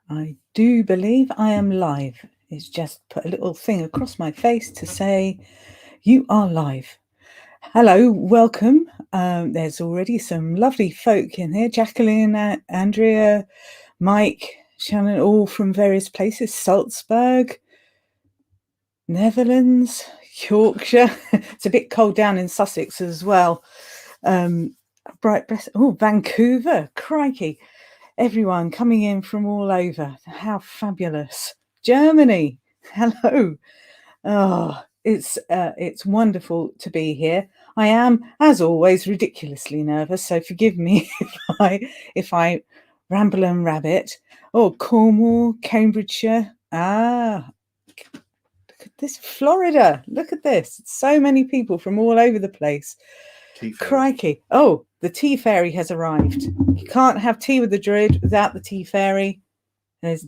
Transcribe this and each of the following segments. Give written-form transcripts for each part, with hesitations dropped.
I do believe I am live. It's just put a little thing across my face to say you are live. Hello, welcome. There's already some lovely folk in here. Jacqueline, Andrea, Mike, Shannon, all from various places. Salzburg, Netherlands, Yorkshire. It's a bit cold down in Sussex as well. Vancouver, crikey. Everyone coming in from all over. How fabulous. Germany, hello. Oh, it's wonderful to be here. I am, as always, ridiculously nervous, so forgive me if I ramble and rabbit. Oh, Cornwall, Cambridgeshire. Look at this, Florida. Look at this. So many people from all over the place. Crikey. Oh, the tea fairy has arrived. You can't have tea with the druid without the tea fairy. There's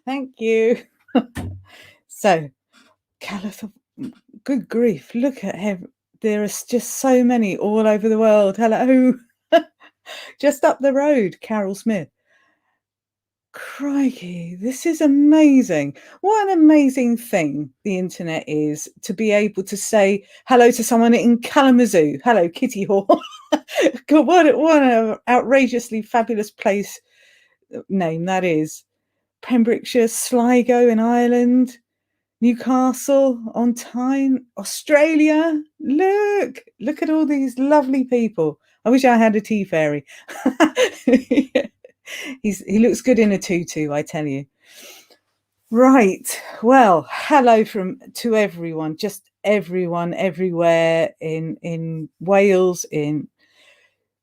thank you. So, California, good grief, look at him. There are just so many all over the world. Hello. Just up the road, Carol Smith. Crikey, this is amazing. What an amazing thing the internet is, to be able to say hello to someone in Kalamazoo. Hello, Kitty Hall. God, what an outrageously fabulous place name that is. Pembrokeshire, Sligo in Ireland, Newcastle on Tyne, Australia. Look at all these lovely people. I wish I had a tea fairy. He looks good in a tutu, I tell you. Right. Well, hello to everyone, just everyone everywhere in Wales, in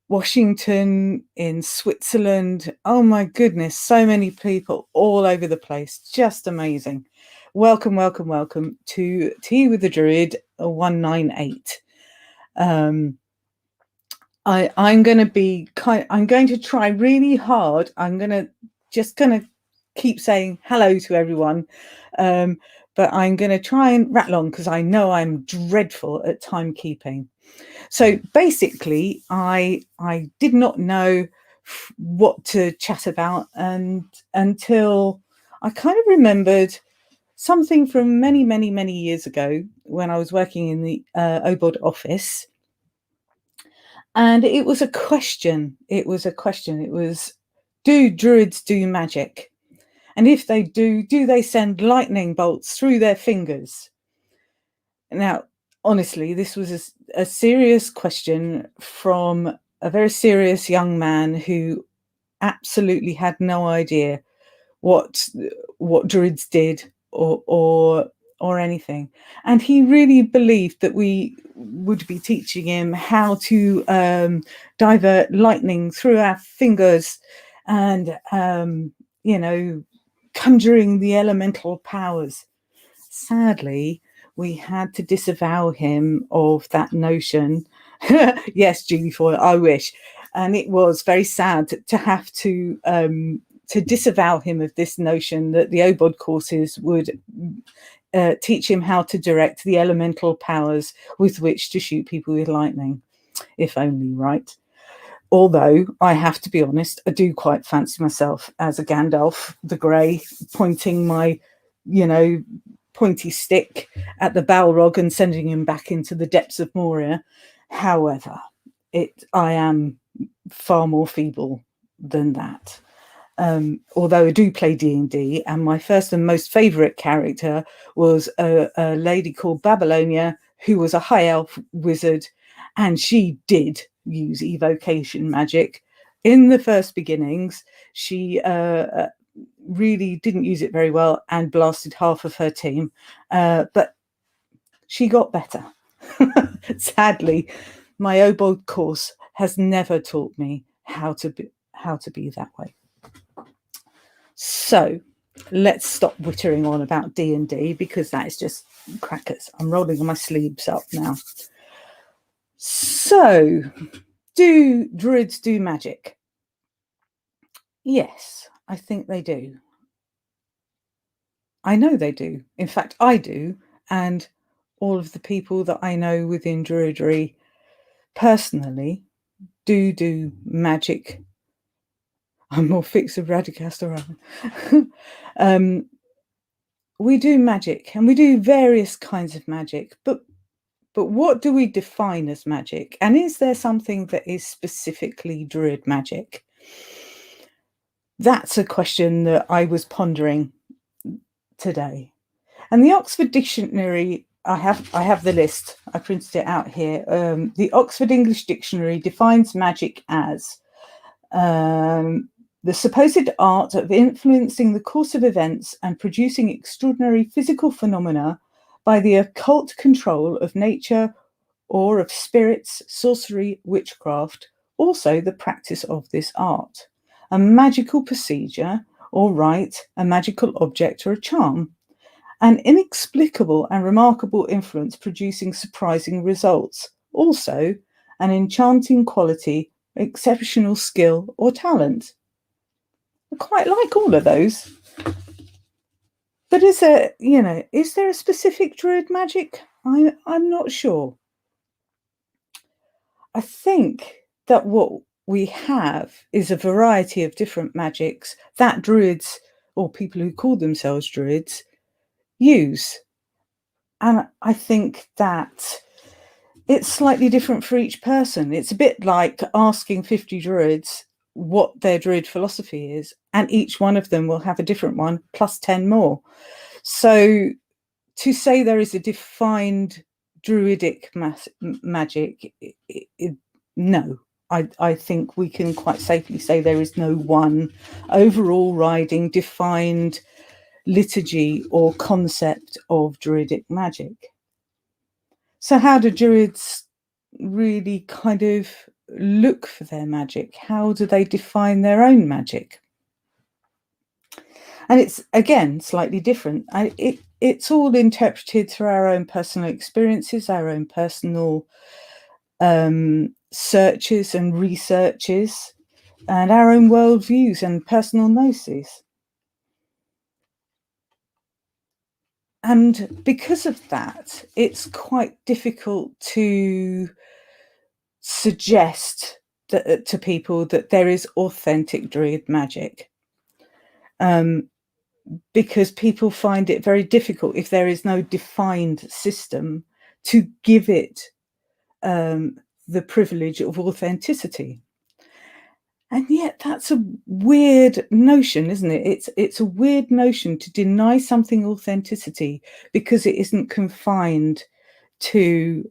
Washington, in Switzerland. Oh my goodness, so many people all over the place. Just amazing. Welcome, welcome, welcome to Tea with the Druid 198. I'm going to try really hard. I'm going to keep saying hello to everyone. But I'm going to try and rattle on because I know I'm dreadful at timekeeping. So basically, I did not know what to chat about until I kind of remembered something from many, many, many years ago when I was working in the OBOD office. And it was a question. It was, do druids do magic? And if they do they send lightning bolts through their fingers? Now, honestly, this was a serious question from a very serious young man who absolutely had no idea what druids did or anything. And he really believed that we would be teaching him how to divert lightning through our fingers and, conjuring the elemental powers. Sadly, we had to disavow him of that notion. Yes, Julie Foyle, I wish. And it was very sad to have to disavow him of this notion that the OBOD courses would teach him how to direct the elemental powers with which to shoot people with lightning. If only, right? Although, I have to be honest, I do quite fancy myself as a Gandalf the Grey, pointing my, pointy stick at the Balrog and sending him back into the depths of Moria. However, I am far more feeble than that. Although I do play D&D, and my first and most favourite character was a lady called Babylonia, who was a high elf wizard, and she did use evocation magic. In the first beginnings, she really didn't use it very well and blasted half of her team, but she got better. Sadly, my OBOD course has never taught me how to be that way. So let's stop wittering on about D&D, because that is just crackers. I'm rolling my sleeves up now. So, do druids do magic? Yes, I think they do. I know they do. In fact, I do. And all of the people that I know within Druidry personally do magic. I'm more fixed with Radicasta. We do magic, and we do various kinds of magic, but what do we define as magic? And is there something that is specifically Druid magic? That's a question that I was pondering today. And the Oxford Dictionary, I have the list. I printed it out here. The Oxford English Dictionary defines magic as the supposed art of influencing the course of events and producing extraordinary physical phenomena by the occult control of nature or of spirits, sorcery, witchcraft, also the practice of this art. A magical procedure or rite, a magical object or a charm. An inexplicable and remarkable influence producing surprising results. Also, an enchanting quality, exceptional skill or talent. I quite like all of those. But is there a specific Druid magic? I'm not sure. I think that what we have is a variety of different magics that Druids, or people who call themselves Druids, use. And I think that it's slightly different for each person. It's a bit like asking 50 Druids what their Druid philosophy is, and each one of them will have a different one, plus 10 more. So to say there is a defined Druidic magic, no. I think we can quite safely say there is no one overall riding defined liturgy or concept of Druidic magic. So how do Druids really kind of look for their magic? How do they define their own magic? And it's, again, slightly different. It's all interpreted through our own personal experiences, our own personal searches and researches, and our own worldviews and personal gnosis. And because of that, it's quite difficult to suggest to people that there is authentic Druid magic. Because people find it very difficult, if there is no defined system, to give it the privilege of authenticity. And yet that's a weird notion, isn't it? It's a weird notion to deny something authenticity because it isn't confined to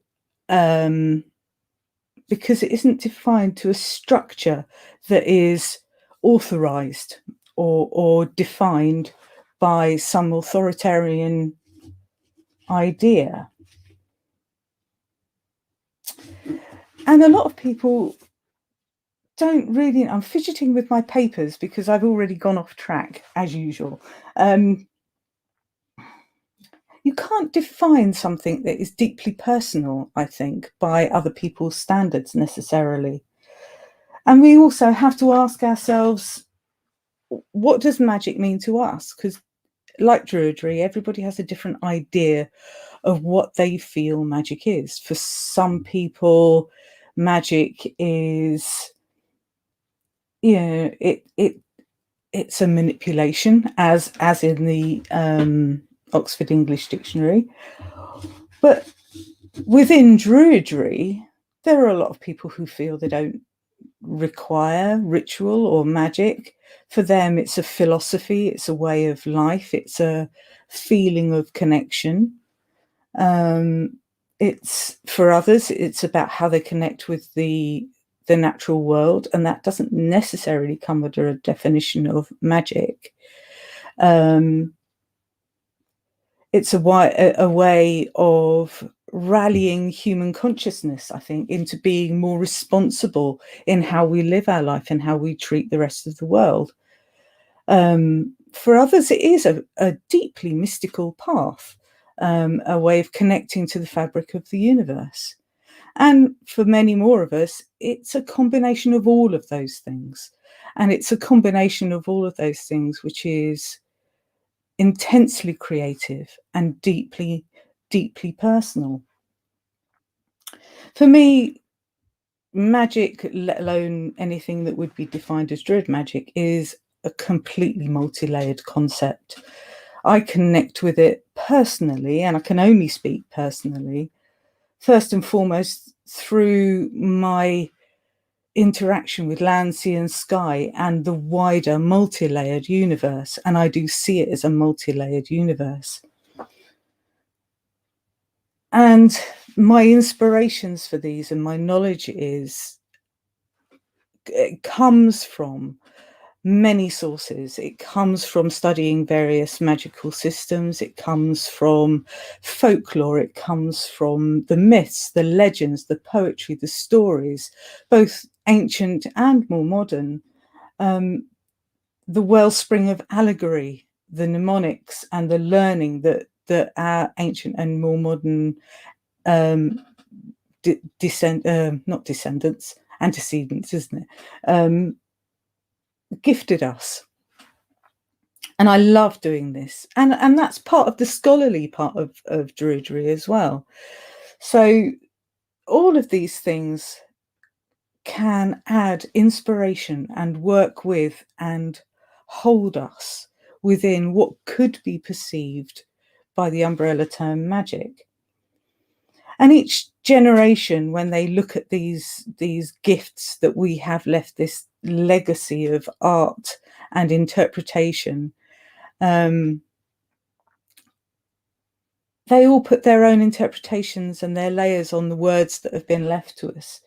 because it isn't defined to a structure that is authorized or defined by some authoritarian idea. And a lot of people don't really, I'm fidgeting with my papers because I've already gone off track, as usual. You can't define something that is deeply personal, I think, by other people's standards necessarily. And we also have to ask ourselves, what does magic mean to us? Because like Druidry, everybody has a different idea of what they feel magic is. For some people, magic is, it's a manipulation, as in the Oxford English Dictionary. But within Druidry, there are a lot of people who feel they don't require ritual or magic. For them, it's a philosophy, it's a way of life, it's a feeling of connection. It's, for others, it's about how they connect with the natural world, and that doesn't necessarily come under a definition of magic. It's a way of rallying human consciousness, I think, into being more responsible in how we live our life and how we treat the rest of the world. For others, it is a deeply mystical path, a way of connecting to the fabric of the universe. And for many more of us, it's a combination of all of those things. And it's a combination of all of those things which is intensely creative and deeply, deeply personal. For me, magic, let alone anything that would be defined as druid magic, is a completely multi-layered concept. I connect with it personally, and I can only speak personally, first and foremost through my interaction with land, sea and sky and the wider multi-layered universe. And I do see it as a multi-layered universe. And my inspirations for these and my knowledge it comes from many sources. It comes from studying various magical systems. It comes from folklore. It comes from the myths, the legends, the poetry, the stories, both ancient and more modern. The wellspring of allegory, the mnemonics, and the learning that our ancient and more modern antecedents, isn't it? Gifted us. And I love doing this. And that's part of the scholarly part of Druidry as well. So all of these things can add inspiration and work with and hold us within what could be perceived by the umbrella term magic. And each generation, when they look at these gifts that we have left, this legacy of art and interpretation, they all put their own interpretations and their layers on the words that have been left to us.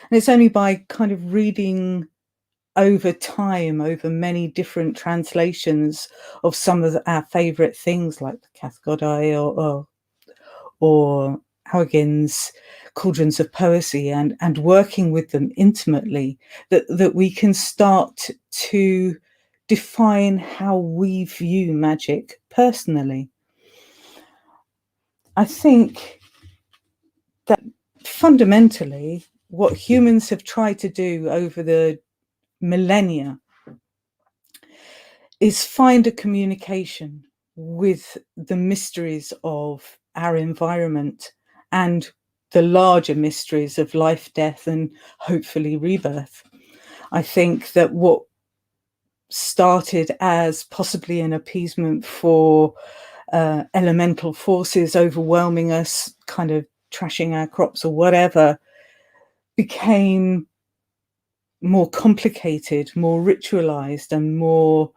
And it's only by kind of reading over time, over many different translations of some of our favourite things like the Cathgodai or Howaggin's Cauldrons of Poesy, and working with them intimately, that we can start to define how we view magic personally. I think that fundamentally what humans have tried to do over the millennia is find a communication with the mysteries of our environment and the larger mysteries of life, death, and hopefully rebirth. I think that what started as possibly an appeasement for elemental forces overwhelming us, kind of trashing our crops or whatever, became more complicated, more ritualized, and more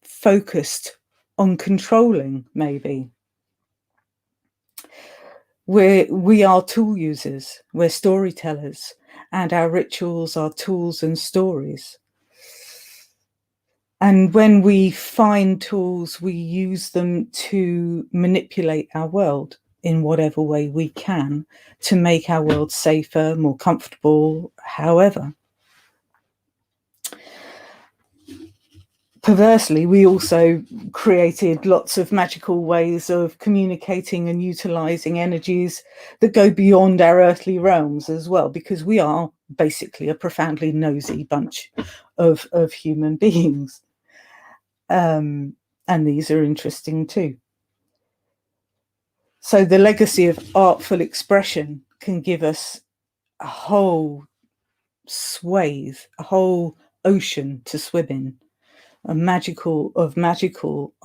focused on controlling, maybe. We are tool users, we're storytellers, and our rituals are tools and stories. And when we find tools, we use them to manipulate our world in whatever way we can to make our world safer, more comfortable, however. Perversely, we also created lots of magical ways of communicating and utilizing energies that go beyond our earthly realms as well, because we are basically a profoundly nosy bunch of human beings. And these are interesting too. So the legacy of artful expression can give us a whole swathe, a whole ocean to swim in. Magical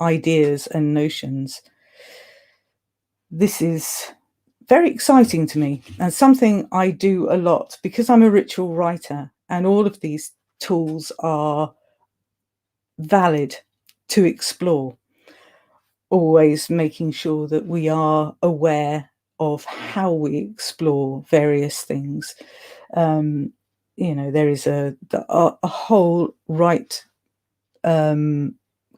ideas and notions. This is very exciting to me and something I do a lot because I'm a ritual writer, and all of these tools are valid to explore, always making sure that we are aware of how we explore various things. There is a whole right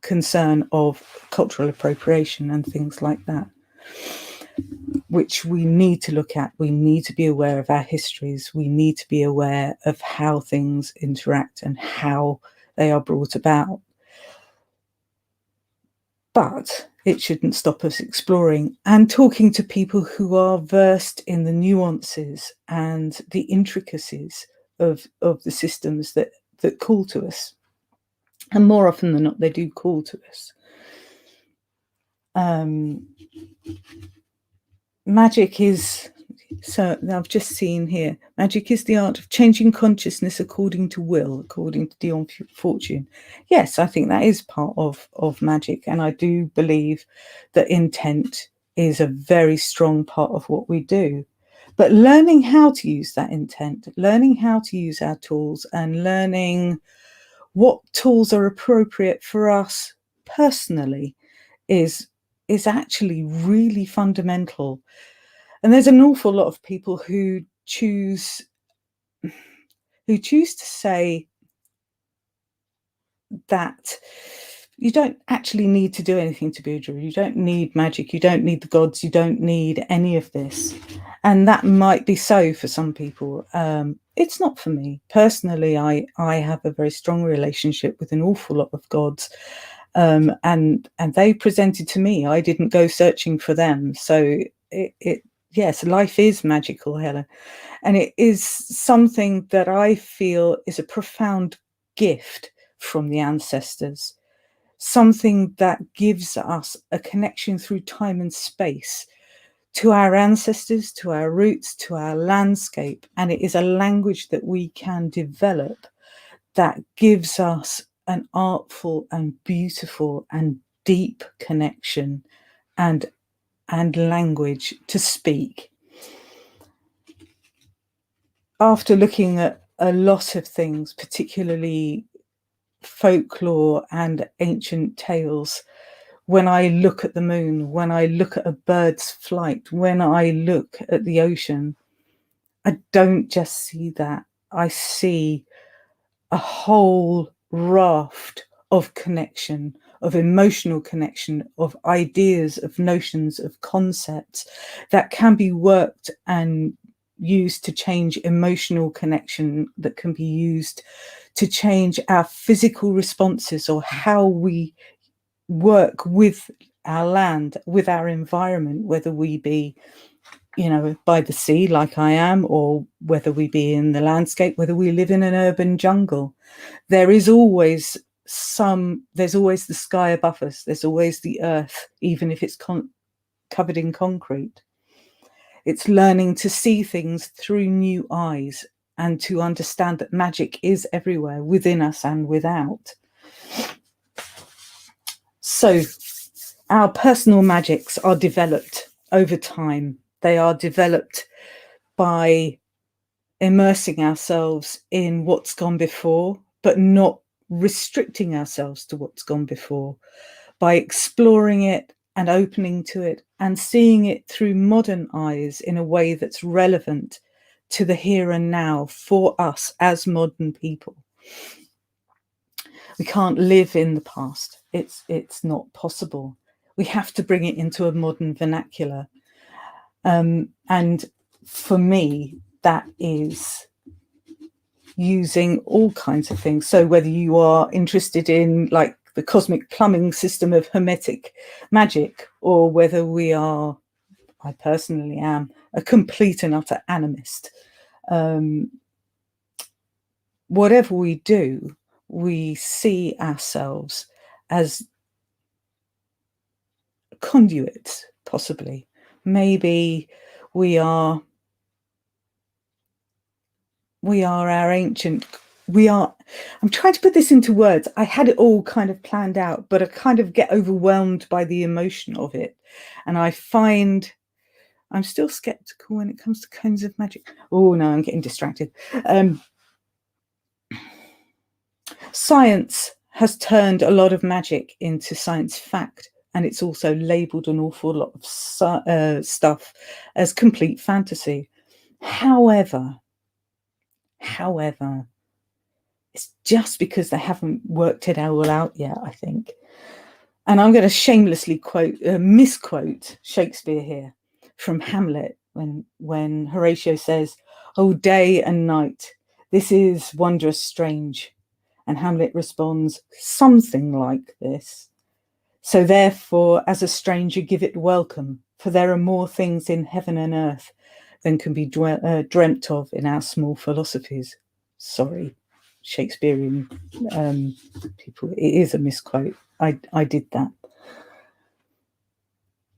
concern of cultural appropriation and things like that, which we need to look at. We need to be aware of our histories. We need to be aware of how things interact and how they are brought about. But it shouldn't stop us exploring and talking to people who are versed in the nuances and the intricacies of the systems that call to us. And more often than not, they do call to us. Magic is So I've just seen here, magic is the art of changing consciousness according to will, according to Dion Fortune. Yes, I think that is part of magic. And I do believe that intent is a very strong part of what we do. But learning how to use that intent, learning how to use our tools, and learning what tools are appropriate for us personally is actually really fundamental. And there's an awful lot of people who choose to say that you don't actually need to do anything to be a druid. You don't need magic. You don't need the gods. You don't need any of this. And that might be so for some people. It's not for me. Personally, I have a very strong relationship with an awful lot of gods. And they presented to me. I didn't go searching for them. So yes, life is magical, Helen. And it is something that I feel is a profound gift from the ancestors, something that gives us a connection through time and space to our ancestors, to our roots, to our landscape. And it is a language that we can develop that gives us an artful and beautiful and deep connection and language to speak. After looking at a lot of things, particularly folklore and ancient tales, when I look at the moon, when I look at a bird's flight, when I look at the ocean, I don't just see that. I see a whole raft of connection, of emotional connection, of ideas, of notions, of concepts that can be worked and used to change emotional connection, that can be used to change our physical responses or how we work with our land, with our environment, whether we be, by the sea like I am, or whether we be in the landscape, whether we live in an urban jungle. There is always there's always the sky above us. There's always the earth, even if it's covered in concrete. It's learning to see things through new eyes and to understand that magic is everywhere, within us and without. So our personal magics are developed over time. They are developed by immersing ourselves in what's gone before, but not restricting ourselves to what's gone before, by exploring it and opening to it and seeing it through modern eyes in a way that's relevant to the here and now for us as modern people. We can't live in the past. It's not possible. We have to bring it into a modern vernacular. And for me, that is using all kinds of things. So whether you are interested in like the cosmic plumbing system of Hermetic magic, or whether I personally am a complete and utter animist, whatever we do, we see ourselves as conduits, possibly. Maybe we are our ancient, I'm trying to put this into words. I had it all kind of planned out, but I kind of get overwhelmed by the emotion of it. And I find I'm still skeptical when it comes to cones of magic. Oh no, I'm getting distracted. Science has turned a lot of magic into science fact, and it's also labelled an awful lot of stuff as complete fantasy. However, it's just because they haven't worked it all out yet, I think. And I'm going to shamelessly misquote Shakespeare here from Hamlet when Horatio says, "Oh, day and night, this is wondrous strange." And Hamlet responds something like this: "So therefore, as a stranger, give it welcome, for there are more things in heaven and earth than can be dreamt of in our small philosophies." Sorry, Shakespearean people, it is a misquote. I did that.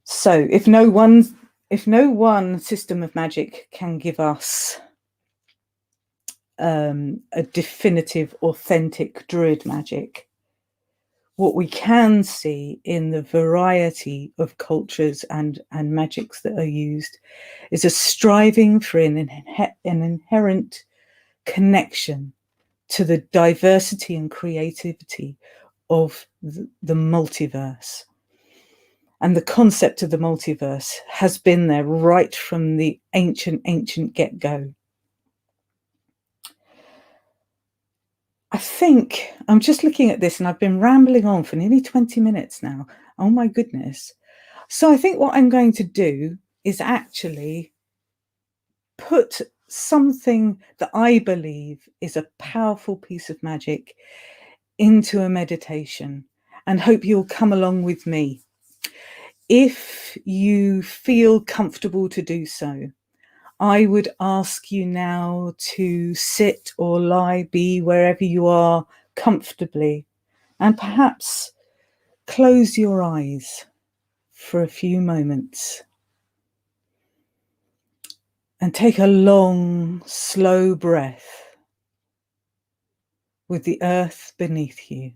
So if no one if no one system of magic can give us a definitive, authentic Druid magic, what we can see in the variety of cultures and magics that are used is a striving for an inherent connection to the diversity and creativity of the multiverse. And the concept of the multiverse has been there right from the ancient get-go. I think I'm just looking at this and I've been rambling on for nearly 20 minutes now. Oh my goodness. So I think what I'm going to do is actually put something that I believe is a powerful piece of magic into a meditation and hope you'll come along with me. If you feel comfortable to do so, I would ask you now to sit or lie, be wherever you are comfortably, and perhaps close your eyes for a few moments and take a long, slow breath with the earth beneath you.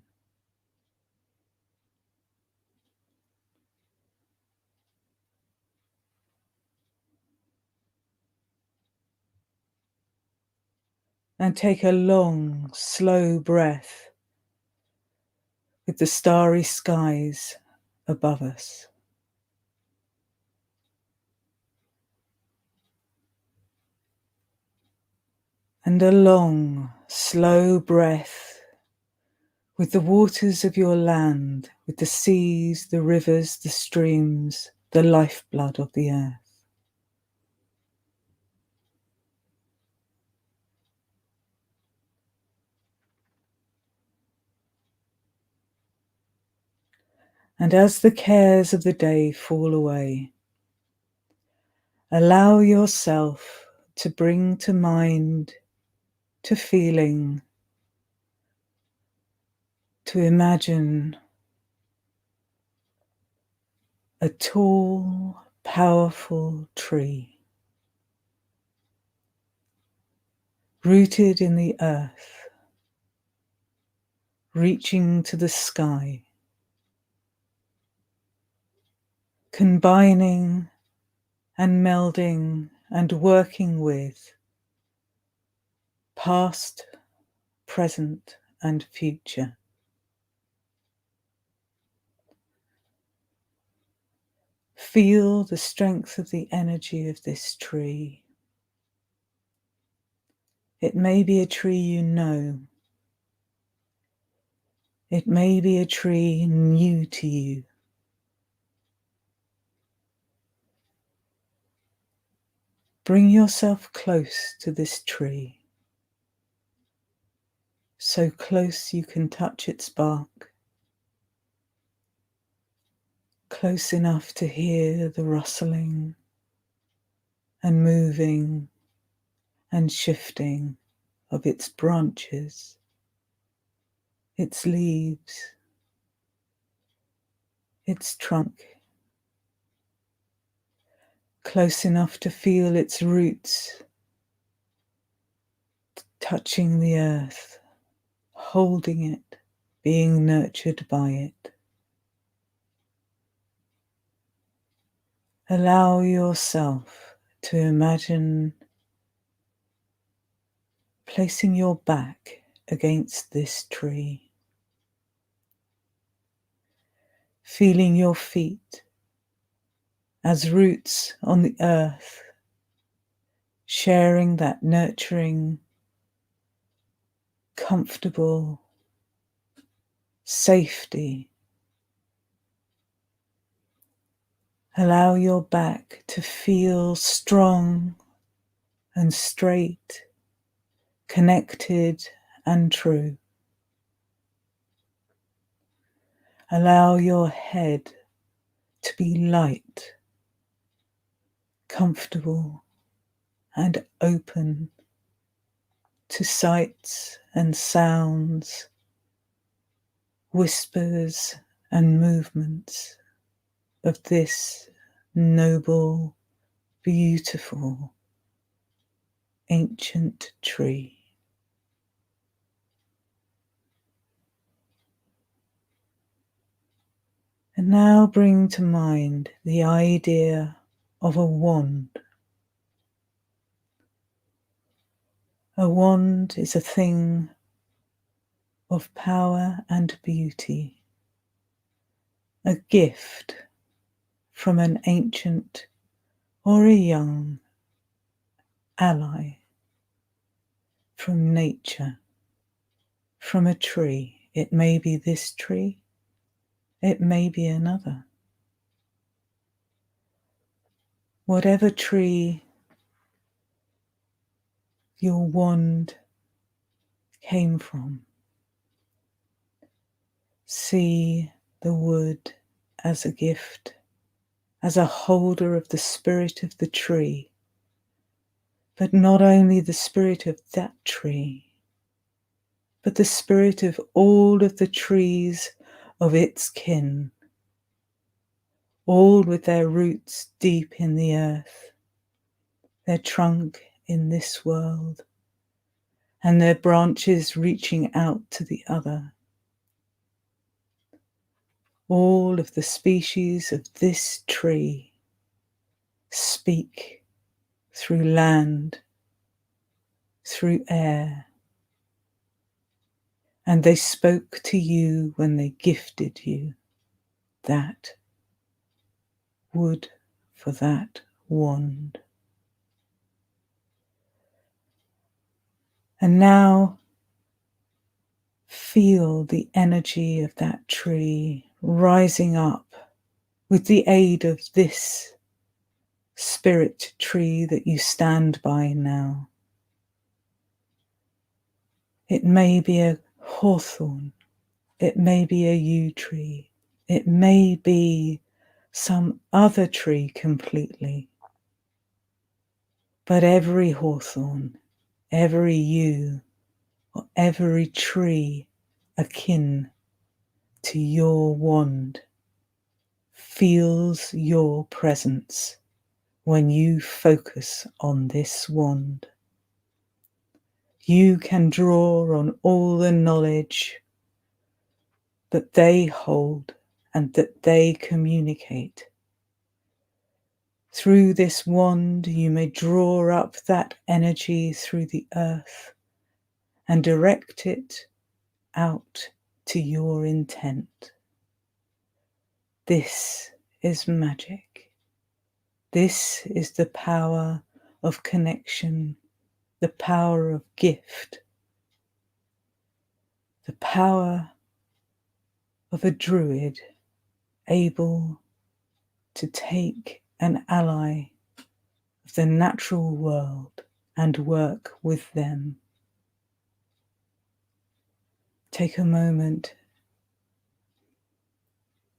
And take a long, slow breath with the starry skies above us. And a long, slow breath with the waters of your land, with the seas, the rivers, the streams, the lifeblood of the earth. And as the cares of the day fall away, allow yourself to bring to mind, to feeling, to imagine a tall, powerful tree rooted in the earth, reaching to the sky, combining and melding and working with past, present, and future. Feel the strength of the energy of this tree. It may be a tree you know. It may be a tree new to you. Bring yourself close to this tree, so close you can touch its bark, close enough to hear the rustling and moving and shifting of its branches, its leaves, its trunk, close enough to feel its roots touching the earth, holding it, being nurtured by it. Allow yourself to imagine placing your back against this tree, feeling your feet as roots on the earth, sharing that nurturing, comfortable safety. Allow your back to feel strong and straight, connected and true. Allow your head to be light, comfortable and open to sights and sounds, whispers and movements of this noble beautiful ancient tree. And now bring to mind the idea of a wand. A wand is a thing of power and beauty, a gift from an ancient or a young ally, from nature, from a tree. It may be this tree, it may be another. Whatever tree your wand came from, see the wood as a gift, as a holder of the spirit of the tree, but not only the spirit of that tree, but the spirit of all of the trees of its kin, all with their roots deep in the earth, their trunk in this world, and their branches reaching out to the other. All of the species of this tree speak through land, through air, and they spoke to you when they gifted you that wood for that wand. And now feel the energy of that tree rising up with the aid of this spirit tree that you stand by now. It may be a hawthorn, it may be a yew tree, it may be some other tree completely. But every hawthorn, every yew, or every tree akin to your wand feels your presence when you focus on this wand. You can draw on all the knowledge that they hold and that they communicate. Through this wand, you may draw up that energy through the earth and direct it out to your intent. This is magic. This is the power of connection, the power of gift, the power of a druid able to take an ally of the natural world and work with them. Take a moment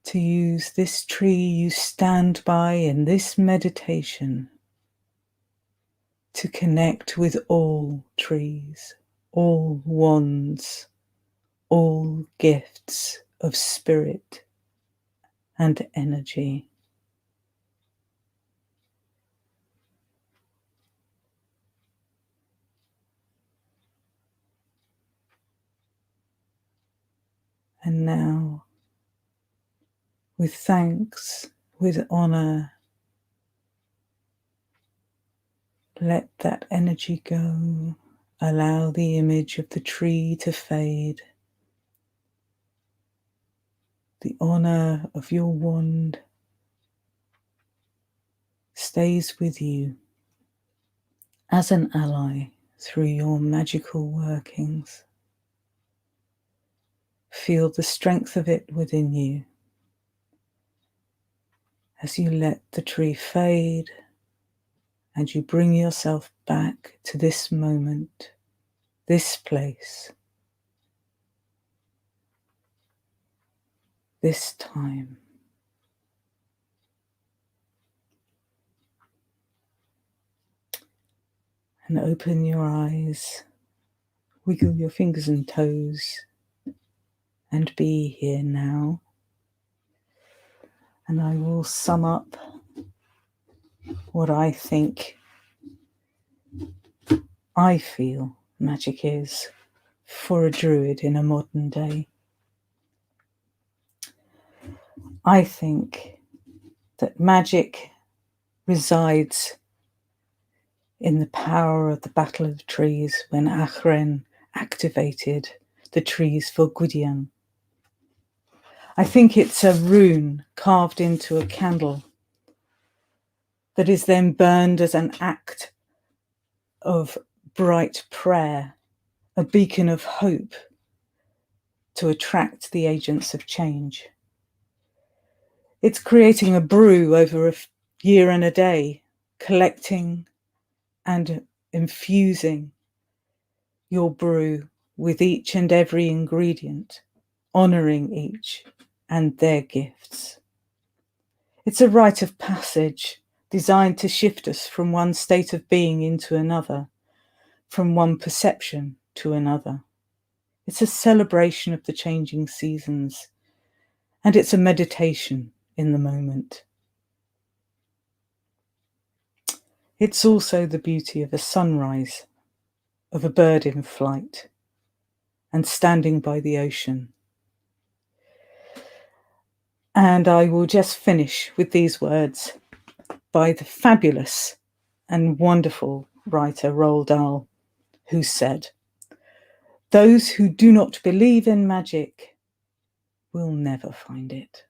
to use this tree you stand by in this meditation to connect with all trees, all wands, all gifts of spirit and energy. And now, with thanks, with honor, let that energy go. Allow the image of the tree to fade. The honor of your wand stays with you as an ally through your magical workings. Feel the strength of it within you as you let the tree fade and you bring yourself back to this moment, this place, this time. And open your eyes, wiggle your fingers and toes, and be here now. And I will sum up what I feel magic is for a druid in a modern day. I think that magic resides in the power of the Battle of the Trees when Achren activated the trees for Gwydion. I think it's a rune carved into a candle that is then burned as an act of bright prayer, a beacon of hope to attract the agents of change. It's creating a brew over a year and a day, collecting and infusing your brew with each and every ingredient, honouring each and their gifts. It's a rite of passage designed to shift us from one state of being into another, from one perception to another. It's a celebration of the changing seasons, and it's a meditation in the moment. It's also the beauty of a sunrise, of a bird in flight, and standing by the ocean. And I will just finish with these words by the fabulous and wonderful writer Roald Dahl, who said, "Those who do not believe in magic will never find it."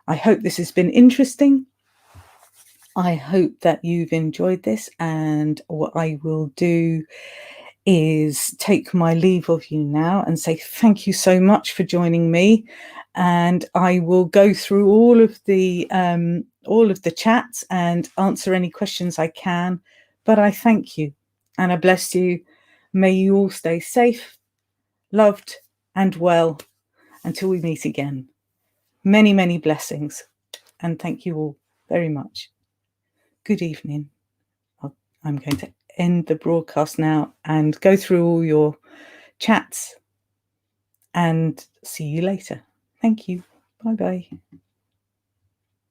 I hope this has been interesting. I hope that you've enjoyed this, and what I will do is take my leave of you now and say thank you so much for joining me. And I will go through all of the chats and answer any questions I can. But I thank you and I bless you. May you all stay safe, loved, and well until we meet again. Many, many blessings, and thank you all very much. Good evening. I'm going to end the broadcast now and go through all your chats and see you later. Thank you. Bye-bye.